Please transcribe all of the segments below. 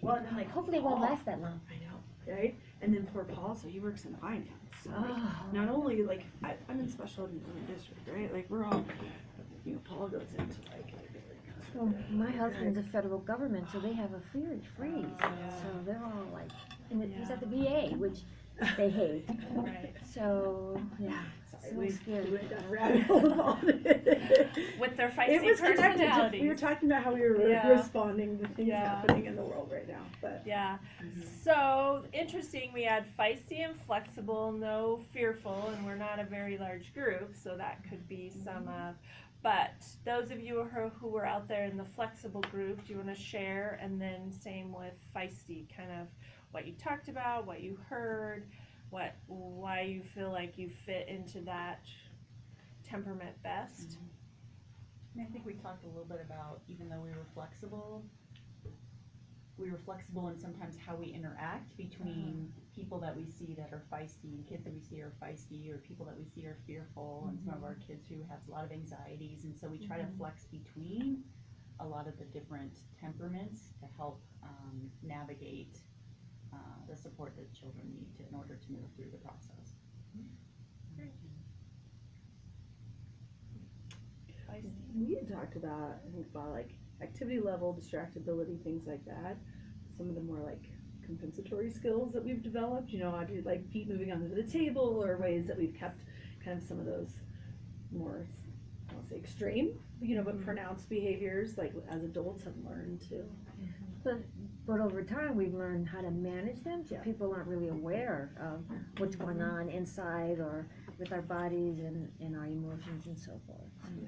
Well, and then like Hopefully it won't last that long. I know, right? And then poor Paul, so he works in finance. So like, Oh. not only like I'm in special education district, right? Like we're all, Paul goes into like. Well, my husband's a federal government, so they have a freeze. So they're all like, and he's at the VA, which they hate. Right. So yeah, so scary. We went down a rabbit hole of all this. With their feisty It was connected to, personalities. we were talking about how we were Yeah. responding to things Yeah. happening in the world right now, but. Yeah. So interesting. We had feisty and flexible, no fearful, and we're not a very large group, so that could be some of. But those of you who were out there in the flexible group, do you want to share? And then same with feisty, kind of what you talked about, what you heard, why you feel like you fit into that temperament best. And I think we talked a little bit about, even though we were flexible in sometimes how we interact between people that we see that are feisty and kids that we see are feisty, or people that we see are fearful, and some of our kids who have a lot of anxieties. And so we try to flex between a lot of the different temperaments to help navigate the support that children need in order to move through the process. We had talked about, I think, about like activity level, distractibility, things like that. Some of the more like compensatory skills that we've developed, how to like feet moving under the table, or ways that we've kept kind of some of those more, I won't say extreme, but pronounced behaviors, like as adults have learned to. But over time we've learned how to manage them, so people aren't really aware of what's going on inside or with our bodies and our emotions and so forth. And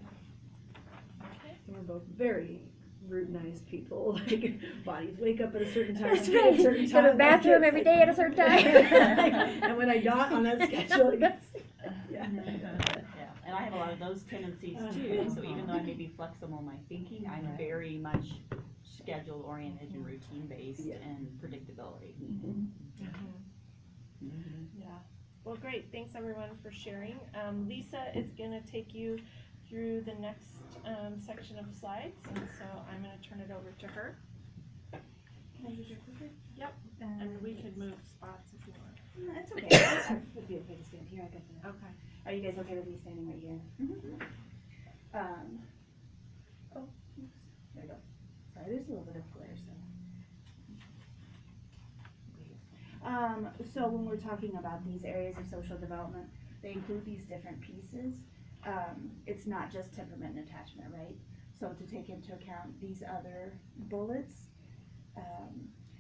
we're both very routinized people. Like bodies wake up at a certain time. That's right. At a certain Go to the time. bathroom every day at a certain time. And when I'm not on that schedule, Yeah, and I have a lot of those tendencies too. So even though I may be flexible in my thinking, I'm very much schedule oriented and routine based and predictability. Yeah. Well, great. Thanks everyone for sharing. Lisa is going to take you through the next section of slides, and so I'm going to turn it over to her. Can I use your clicker? Yep. And we could move spots if you want. No, it's okay. It would be okay to stand here. I got the. Okay. Are you guys okay with me standing right here? Oh, oops. There we go. Sorry, there's a little bit of glare, so. So when we're talking about these areas of social development, they include these different pieces. It's not just temperament and attachment, right? So to take into account these other bullets,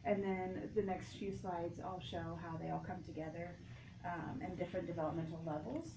and then the next few slides I'll show how they all come together and different developmental levels.